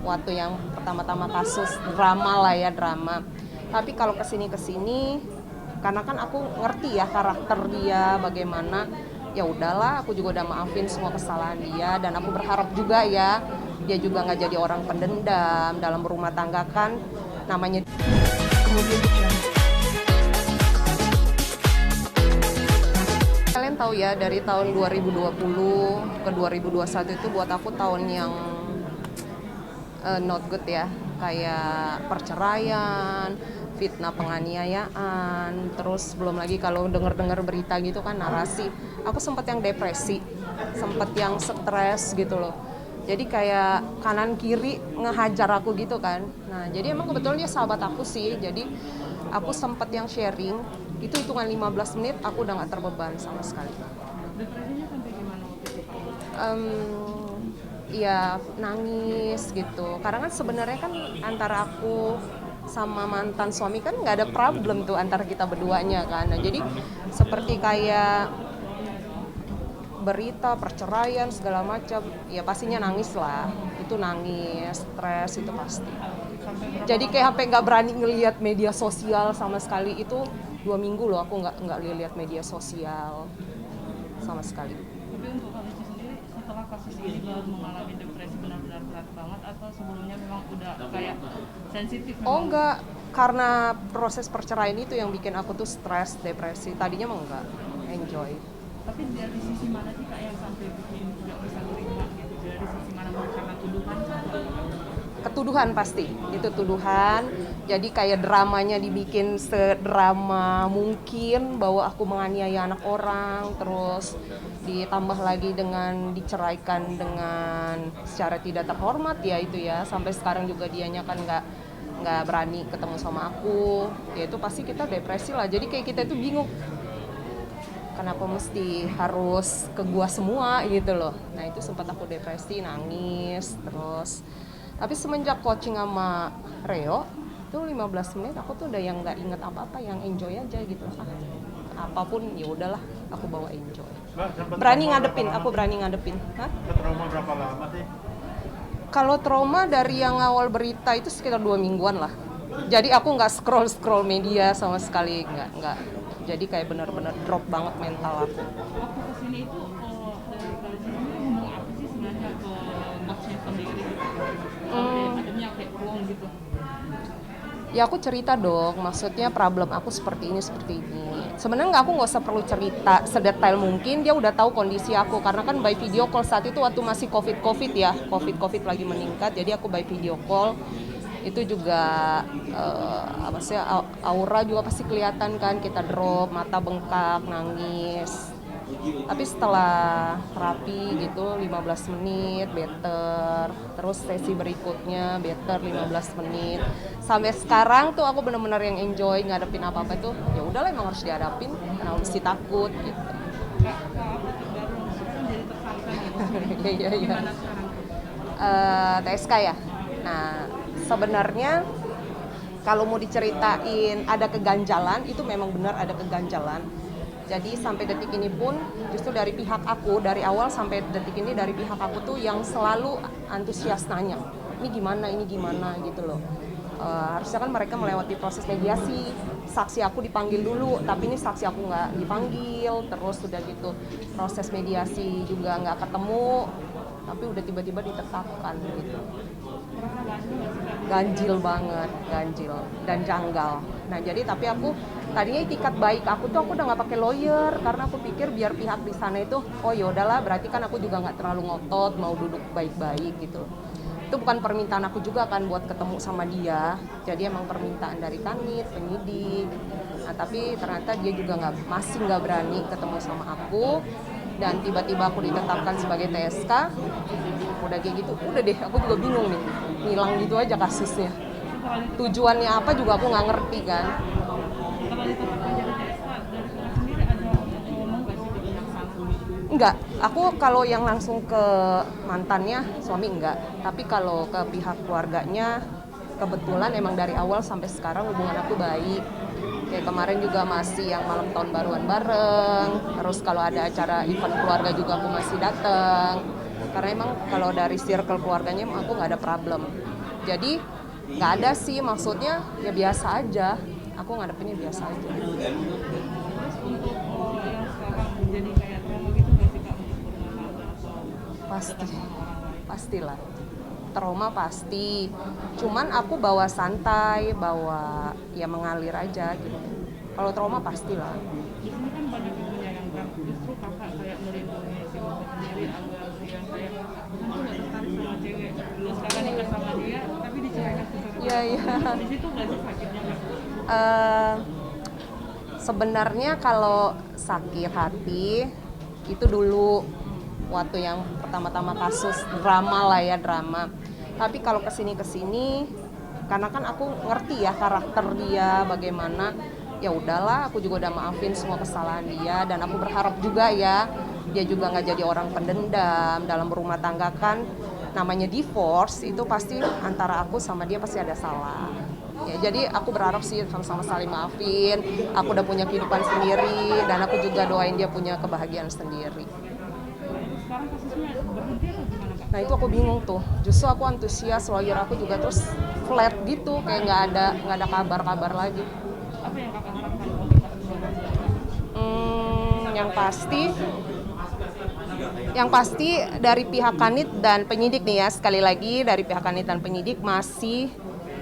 waktu yang pertama-tama kasus drama lah ya, drama. Tapi kalau kesini karena kan aku ngerti ya karakter dia bagaimana, ya udahlah, aku juga udah maafin semua kesalahan dia, dan aku berharap juga ya dia juga nggak jadi orang pendendam dalam berumah tangga kan namanya. Kalian tahu ya, dari tahun 2020 ke 2021 itu buat aku tahun yang not good ya, kayak perceraian, fitnah penganiayaan, terus belum lagi kalau dengar-dengar berita gitu kan narasi, aku sempat yang depresi, sempat yang stres gitu loh. Jadi kayak kanan kiri ngehajar aku gitu kan. Nah, jadi emang kebetulan dia sahabat aku sih. Jadi aku sempat yang sharing, itu hitungan 15 menit aku udah gak terbeban sama sekali. Depresinya sampai gimana waktu itu, Pak? Ya nangis gitu, karena kan sebenarnya kan antara aku sama mantan suami kan nggak ada problem tuh antara kita berduanya kan. Nah, jadi seperti kayak berita perceraian segala macam, ya pastinya nangis lah, itu nangis, stres itu pasti. Jadi kayak sampai nggak berani ngelihat media sosial sama sekali, itu 2 minggu loh aku nggak lihat media sosial sama sekali. Tapi untuk Kalici sendiri setelah kasus ini baru mengalami depresi benar-benar berat banget, atau sebelumnya memang udah kayak sensitif? Oh enggak, karena proses perceraian itu yang bikin aku tuh stres, depresi. Tadinya mah enggak, enjoy. Tapi dari sisi mana sih Kak yang sampai bikin nggak bisa terima gitu? Dari sisi mana, karena tuduhan? Ketuduhan pasti, itu tuduhan. Jadi kayak dramanya dibikin sedrama mungkin bahwa aku menganiaya anak orang, terus ditambah lagi dengan diceraikan dengan secara tidak terhormat ya itu ya. Sampai sekarang juga dianya kan nggak berani ketemu sama aku. Ya itu pasti kita depresi lah. Jadi kayak kita itu bingung. Kenapa mesti harus ke gua semua gitu loh. Nah itu sempat aku depresi, nangis, terus. Tapi semenjak coaching sama Reo, itu 15 menit aku tuh udah yang nggak inget apa-apa, yang enjoy aja gitu. Apapun ya udahlah, aku bawa enjoy. Berani ngadepin, aku berani ngadepin. Hah? Trauma berapa lama sih? Kalau trauma dari yang awal berita itu sekitar 2 mingguan lah. Jadi aku nggak scroll media sama sekali, nggak. Jadi kayak benar-benar drop banget mental aku. Waktu kesini itu dari Kalici sendiri ngomong apa sih sebenarnya ke coachnya sendiri gitu? Sampai adanya kayak plong gitu. Ya aku cerita dong, maksudnya problem aku seperti ini. Sebenarnya aku nggak usah perlu cerita sedetail mungkin, dia udah tahu kondisi aku. Karena kan by video call saat itu waktu masih covid ya, covid lagi meningkat, jadi aku by video call. Itu juga apa sih, aura juga pasti kelihatan kan, kita drop, mata bengkak, nangis. Tapi setelah terapi gitu 15 menit better, terus sesi berikutnya better 15 menit. Sampai sekarang tuh aku benar-benar yang enjoy ngadepin apa-apa tuh. Ya udahlah, emang harus dihadapin, kenapa mesti takut gitu. Kak, baru sekarang jadi tersangka gitu. Iya. Gimana sekarang? TSK ya. Nah, sebenarnya kalau mau diceritain ada keganjalan, itu memang benar ada keganjalan. Jadi sampai detik ini pun justru dari pihak aku, dari awal sampai detik ini dari pihak aku tuh yang selalu antusias nanya, ini gimana gitu loh. Harusnya kan mereka melewati proses mediasi, saksi aku dipanggil dulu, tapi ini saksi aku nggak dipanggil, terus udah gitu proses mediasi juga nggak ketemu, tapi udah tiba-tiba ditetapkan gitu. Ganjil banget, ganjil dan janggal. Nah jadi tapi aku tadinya itikat baik aku udah nggak pakai lawyer, karena aku pikir biar pihak di sana itu oh ya udahlah, berarti kan aku juga nggak terlalu ngotot, mau duduk baik-baik gitu. Itu bukan permintaan aku juga kan buat ketemu sama dia, jadi emang permintaan dari kanit, penyidik. Nah tapi ternyata dia juga masih nggak berani ketemu sama aku, dan tiba-tiba aku ditetapkan sebagai TSK. Udah kayak gitu, udah deh aku juga bingung nih, ngilang gitu aja kasusnya. Tujuannya apa juga aku nggak ngerti kan. Kalau ditetapkan jadi TSK, dari Kalici sendiri ada ngomong nggak sih ke pihak sana? Enggak, aku kalau yang langsung ke mantannya suami enggak, tapi kalau ke pihak keluarganya kebetulan emang dari awal sampai sekarang hubungan aku baik. Kayak kemarin juga masih yang malam tahun baruan bareng, terus kalau ada acara event keluarga juga aku masih datang. Karena emang kalau dari circle keluarganya aku nggak ada problem. Jadi nggak ada sih, maksudnya ya biasa aja. Aku ngadepinnya biasa aja. Terus untuk yang sekarang jadi kayak trauma gitu nggak sih Kak untuk bermasalah atau Pasti, orang lain? pastilah. Trauma pasti. Cuman aku bawa santai, bawa ya mengalir aja gitu. Kalau trauma pastilah. Di sini kan banyak yang menyayangkan, justru Kakak kayak melindungi si Mama sendiri agar yang kayak aku tuh nggak tertarik sama cewek, terus Kakak nikah sama dia tapi diceraikan sesuatu. Iya, iya. Di situ nggak sih sakitnya Kak? Sebenarnya kalau sakit hati itu dulu waktu yang pertama-tama kasus drama lah ya, drama. Tapi kalau kesini karena kan aku ngerti ya karakter dia bagaimana, ya udahlah, aku juga udah maafin semua kesalahan dia, dan aku berharap juga ya dia juga nggak jadi orang pendendam. Dalam berumah tangga kan namanya divorce, itu pasti antara aku sama dia pasti ada salah. Ya, jadi aku berharap sih sama-sama saling maafin. Aku udah punya kehidupan sendiri, dan aku juga doain dia punya kebahagiaan sendiri. Sekarang kasusnya berhenti atau gimana Kak? Nah itu aku bingung tuh. Justru aku antusias, lawyer aku juga terus flat gitu, kayak nggak ada kabar-kabar lagi. Apa yang Kakak harapkan untuk kasus Yang pasti dari pihak Kanit dan penyidik nih ya, sekali lagi dari pihak Kanit dan penyidik masih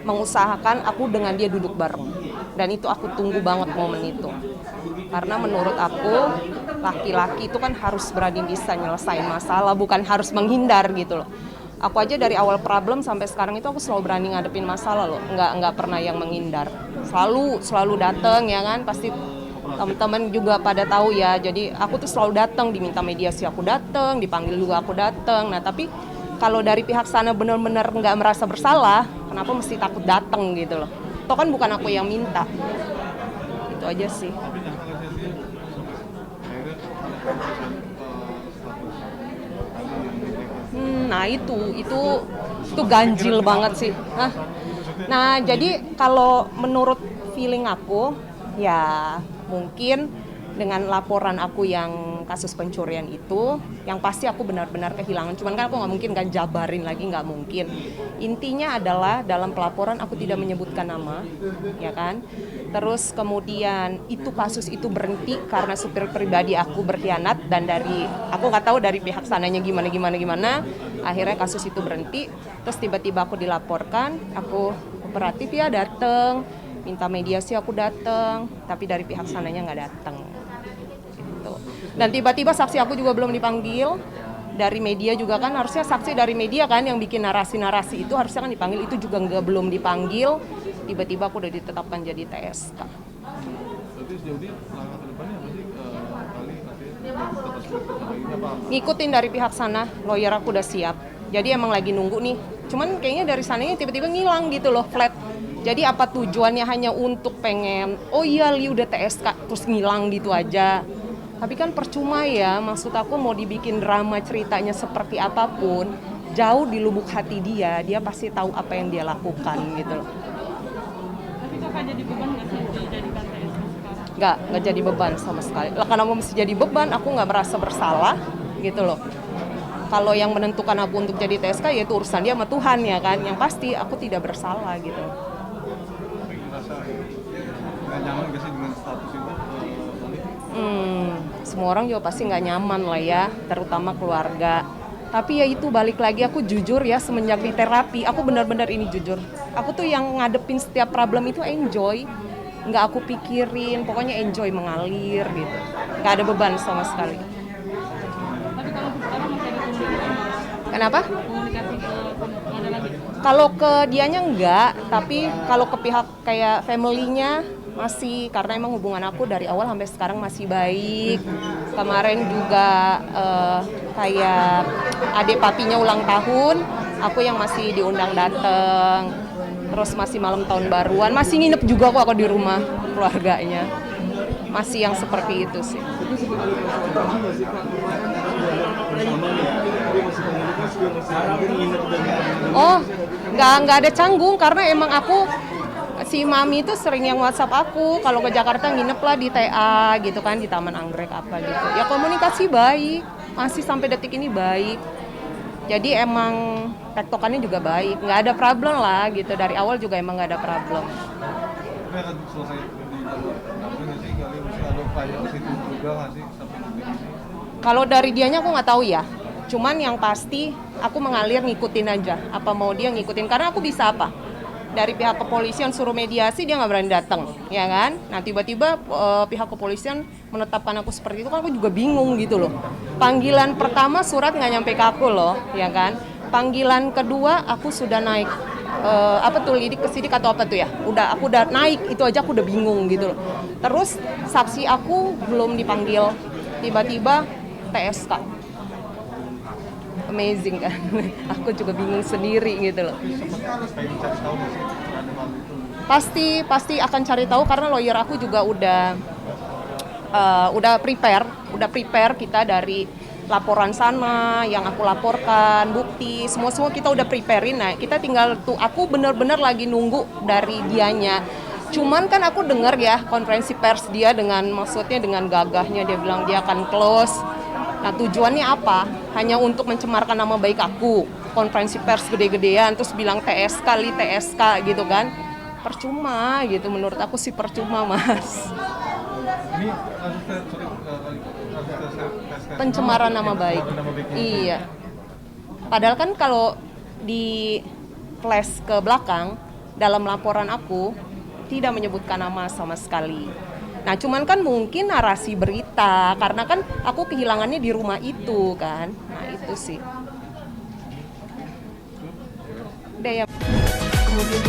mengusahakan aku dengan dia duduk bareng. Dan itu aku tunggu banget momen itu. Karena menurut aku laki-laki itu kan harus berani bisa nyelesain masalah, bukan harus menghindar gitu loh. Aku aja dari awal problem sampai sekarang itu aku selalu berani ngadepin masalah loh, nggak pernah yang menghindar. Selalu dateng ya kan, pasti teman-teman juga pada tahu ya. Jadi aku tuh selalu datang, diminta mediasi aku datang, dipanggil juga aku datang. Nah tapi kalau dari pihak sana benar-benar nggak merasa bersalah, kenapa mesti takut datang gitu loh? Toh kan bukan aku yang minta. Itu aja sih. Nah itu ganjil banget sih. Nah jadi kalau menurut feeling aku ya mungkin dengan laporan aku yang kasus pencurian itu, yang pasti aku benar-benar kehilangan. Cuman kan aku nggak mungkin kan jabarin lagi, nggak mungkin. Intinya adalah dalam pelaporan aku tidak menyebutkan nama, ya kan. Terus kemudian kasus itu berhenti karena supir pribadi aku berkhianat, dan aku nggak tahu dari pihak sananya gimana. Akhirnya kasus itu berhenti. Terus tiba-tiba aku dilaporkan, aku kooperatif ya datang, minta mediasi aku datang, tapi dari pihak sananya nggak datang. Gitu. Dan tiba-tiba saksi aku juga belum dipanggil. Dari media juga kan, harusnya saksi dari media kan yang bikin narasi-narasi itu harusnya kan dipanggil, itu juga belum dipanggil. Tiba-tiba aku udah ditetapkan jadi TSK. Berarti sejauh ini langkah ke depannya apa sih? Ngikutin dari pihak sana, lawyer aku udah siap. Jadi emang lagi nunggu nih. Cuman kayaknya dari sananya tiba-tiba ngilang gitu loh, flat. Jadi apa tujuannya hanya untuk pengen, oh iya Li udah TSK, terus ngilang gitu aja. Tapi kan percuma ya, maksud aku mau dibikin drama ceritanya seperti apapun, jauh di lubuk hati dia pasti tahu apa yang dia lakukan gitu loh. Tapi Kakak jadi beban nggak sih dijadikan TSK sekarang? Nggak jadi beban sama sekali. Lah karena mau mesti jadi beban, aku nggak merasa bersalah gitu loh. Kalau yang menentukan aku untuk jadi TSK ya itu urusan dia sama Tuhan ya kan. Yang pasti aku tidak bersalah gitu. Nggak nyaman gak sih dengan status itu? Semua orang juga pasti nggak nyaman lah ya, terutama keluarga. Tapi ya itu balik lagi, aku jujur ya, semenjak di terapi, aku benar-benar ini jujur. Aku tuh yang ngadepin setiap problem itu enjoy, nggak aku pikirin, pokoknya enjoy mengalir gitu. Nggak ada beban sama sekali. Tapi kalau sekarang masih ada komunikasi? Kenapa? Komunikasi ke ada lagi? Kalau ke dianya enggak, tapi kalau ke pihak kayak family-nya masih, karena emang hubungan aku dari awal sampai sekarang masih baik. Kemarin juga kayak adik papinya ulang tahun, aku yang masih diundang dateng. Terus masih malam tahun baruan, masih nginep juga kok aku di rumah keluarganya. Masih yang seperti itu sih. Oh, nggak ada canggung karena emang si Mami itu sering yang WhatsApp aku kalau ke Jakarta nginep lah di TA gitu kan, di Taman Anggrek apa gitu. Ya komunikasi baik, masih sampai detik ini baik. Jadi emang tektokannya juga baik, nggak ada problem lah gitu, dari awal juga emang nggak ada problem. Tapi akan selesai di jalur tapi nggak sih kali mesti ada upaya ke situ juga nggak sih sampai detik ini? Kalau dari dianya aku nggak tahu ya, cuman yang pasti aku mengalir ngikutin aja, apa mau dia ngikutin, karena aku bisa apa? Dari pihak kepolisian suruh mediasi dia nggak berani datang, ya kan? Nah tiba-tiba pihak kepolisian menetapkan aku seperti itu, kan aku juga bingung gitu loh. Panggilan pertama surat nggak nyampe ke aku loh, ya kan? Panggilan kedua aku sudah naik apa tuh lidik ke sidik atau apa tuh ya? Aku udah naik, itu aja aku udah bingung gitu loh. Terus saksi aku belum dipanggil, tiba-tiba TSK. Amazing kan? Aku juga bingung sendiri gitu loh. Pengen cari tahu nggak sih terhadap hal itu? Pasti akan cari tahu karena lawyer aku juga udah prepare kita dari laporan sana yang aku laporkan, bukti, semua kita udah preparein. Nah, kita tinggal tuh aku benar-benar lagi nunggu dari dianya. Cuman kan aku dengar ya konferensi pers dia maksudnya dengan gagahnya dia bilang dia akan close. Nah, tujuannya apa? Hanya untuk mencemarkan nama baik aku. Konferensi pers gede-gedean terus bilang TSK gitu kan. Percuma gitu, menurut aku sih percuma, Mas. Ini Pencemaran nama baik. Iya. Padahal kan kalau di flash ke belakang dalam laporan aku tidak menyebutkan nama sama sekali. Nah, cuman kan mungkin narasi berita karena kan aku kehilangannya di rumah itu kan. Nah, itu sih. Udah ya. Kemudian